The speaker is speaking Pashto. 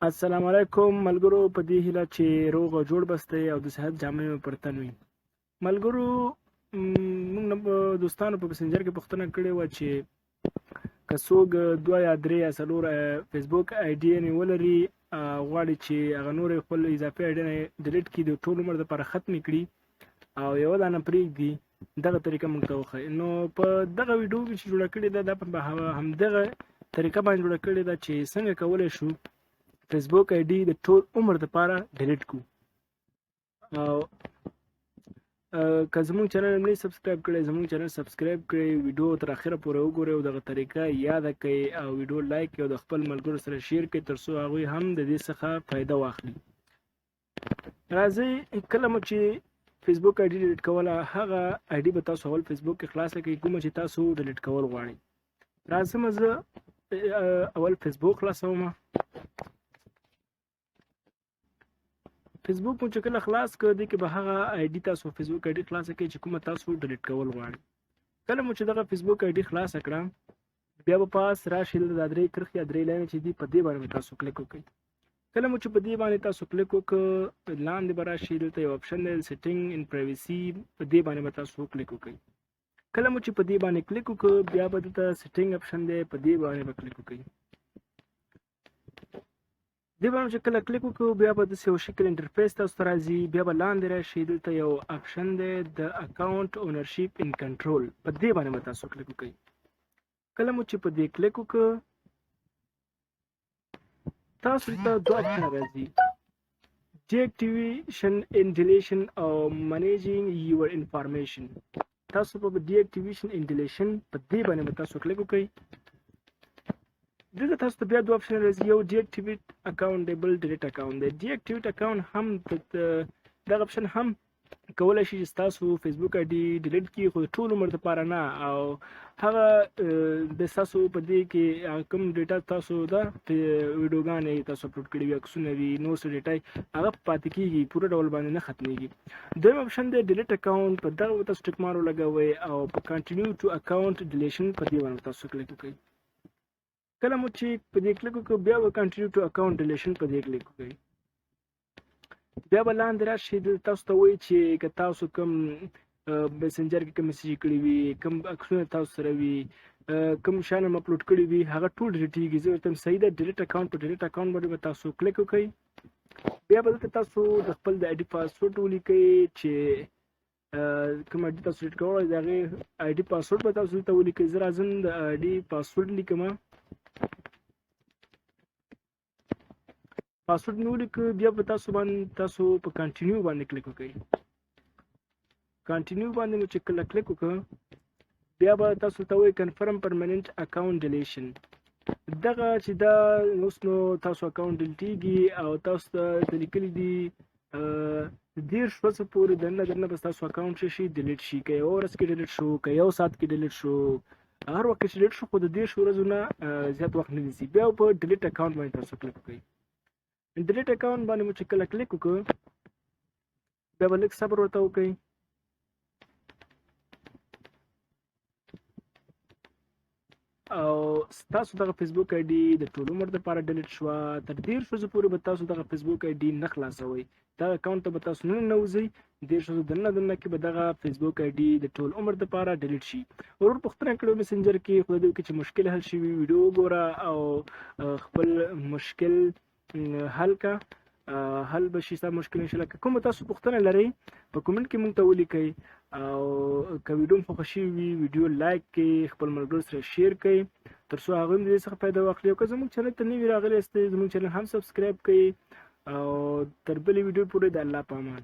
السلام علیکم ملګرو، په دې هیله چې روغ او جوړ بسته او د صحت جامې مو پر تن وي. ملګرو، موږ دوستانو په مسنجر کې پوښتنه کړې وه چې که څوک 2 یا 3 یا 4 فیسبوک آیډي یعنې ولري، غواړي چې هغه نور خپل اضافي آیډي نه ډیلیټ کړي، د ټول عمر دپاره ختمې کړي او یوه دانه پرېږدي، دغه طریقه موږ ته وښایي. نو په دغه ویډیو کې چې جوړه کړې ده، دا په همدغه طریقه باندې جوړه کړې ده چې څنګه کولی شو فیسبوک آیډي د ټول عمر لپاره ډیلیټ کړو. او که زموږ چینل نه سبسکرایب کړئ، زموږ چینل سبسکرایب کړئ، ویډیو تر اخره پورې وګورئ او دغه طریقه یاد کړئ او ویډیو لایک کړئ او د خپل ملګرو سره شیر کړئ ترڅو هغوی هم د دې څخه فایده واخلي. راځئ، کله مو چې فیسبوک آیډي ډیلیټ کوله، هغه آیډي به تاسو اول فیسبوک کې خلاصه کړئ کومه چې تاسو ډیلیټ کول غواړئ. راځم زه اول فیسبوک خلاصوم. فیسبوک مو چې کله خلاص کړ، دې کې به هغه آیډي تاسو فیسبوک آیډي خلاصه کړئ چې کومه تاسو ډیلیټ کول غواړئ. کله مو چې دغه فیسبوک آیډي خلاصه کړه، بیا به پاس راشي دا 3 کرښې یا 3 لاینې چې دي، په دې باندې تاسو کلیک وکړئ. کله مو چې په دې باندې تاسو کلیک وکړ، لاندې به راشي دلته یو آپشن دی سیټینګ ان پرایوسي، په دې باندې به تاسو کلیک وکړئ. کله مو چې په دې باندې کلیک وکړ، بیا به دلته سیټینګ آپشن دی، په دې باندې به کلیک وکړئ. دې باندې چې کله کلیک وکړو، بیا به داسې یو شکل انټرفیس تاسو ته راځي. بیا به لاندې راشي دلته یو آپشن دی د اکاونټ اونرشیپ ان کنټرول، په دې باندې به تاسو کلیک وکړئ. کله مو چې په دې کلیک وکړو، تاسو ته 2 آپشن راځي: ډیاکټیویشن ان ډیلیشن او منیجینګ یور انفارمیشن. تاسو په ډیاکټیویشن ان ډیلیشن په دې باندې به تاسو کلیک وکړئ. دلته تاسو ته بیا 2 آپشن راځي: یو ډیاکټیویټ اکاونټ دی، بل ډیلیټ اکاونټ دی. ډیاکټیویټ اکاونټ هم دغه آپشن هم کولی شي چې تاسو فیسبوک آیډي ډیلیټ کړي، خو د ټول عمر لپاره نه. او هغه د تاسو په دې کې کوم ډیټا تاسو د ویډیوګانې تاسو اپلوډ کړي وي، عکسونه وي، نور څه ډیټا هغه پاتې کېږي، پوره ډول باندې نه ختمېږي. دویم آپشن دی ډیلیټ اکاونټ، په دغه تاسو ټک مار ولګوئ او په کنټینیو ټو اکاونټ ډیلیشن په دې باندې تاسو کلیک وکړئ. کله مو چې په دې کلیک وکړو، بیا به کنټینیو ټو اکاونټ ډیلیشن په دې کلیک وکړئ. بیا به لاندې راشي، تاسو ته وایي چې که تاسو کوم میسنجر کې کوم میسیج کړي وي، کوم عکسونه تاسو سره وي، کوم شیان هم اپلوډ کړي وي، هغه ټول ډیلیټېږي. زه ورته صحیح ده، ډیلیټ اکاونټ په ډیلیټ اکاونټ باندې به تاسو کلیک وکړئ. بیا به دلته تاسو د خپل د آیډي پاسورډ ولیکئ چې کوم آیډي تاسو ډیلیټ کوئ، د هغې آیډي پاسورډ به تاسو دلته ولیکئ. زه راځم د آیډي پاسورډ لیکم. پاسورډ مې ولیکه. بیا به تاسو په کنټینیو باندې کلیک وکړئ. کنټینیو باندې مو چې کله کلیک وکړه، بیا به تاسو ته وایي کنفرم پرمننټ اکاونټ ډیلیشن. دغه چې دا اوس نو تاسو اکاونټ ډیلیټېږي او تاسو ته لیکلي دي 10 ورځې پورې دننه به ستاسو اکاونټ شي ډیلیټ شي. که یوه ورځ کې ډیلیټ شو، که یو ساعت کې ډیلیټ شو، هر وخت کې چې ډیلیټ شو، خو د 10 ورځو نه زیات وخت نه نیسي. بیا په ډیلیټ اکاونټ باندې تاسو کلیک وکړئ. ډیلیټ اکاونټ باندې مو چې کله کلیک وکړو، بیا به لږ صبر ورته وکړئ. او ستاسو دغه فیسبوک آیډي د ټول عمر لپاره ډیلیټ شوه. تر 10 ورځو پورې به تاسو دغه فیسبوک آیډي نه خلاصوئ. دغه اکاونټ ته به تاسو نه ننوځئ. 10 ورځو دننه کې به دغه فیسبوک آیډي د ټول عمر لپاره ډیلیټ شي. ورور پوښتنه کړې میسنجر کې، خو د دې کې چې مشکل حل شوي، ویډیو وګوره او خپل مشکل حل کا، حل به شي ستا مشکل انشاءالله. که کومه تاسو پوښتنه لرئ په کومنټ کې موږ ته ولیکئ. او که ویډیو مو خوښه شوي وي، ویډیو لایک کړئ، خپل ملګرو سره شیر کړئ ترڅو هغوی هم د دې څخه فایده واخلي. او که زموږ چینل ته نوي راغلي یاستئ، زموږ چینل هم سبسکرایب کړئ. او تر بلې ویډیو پورې د الله په امان.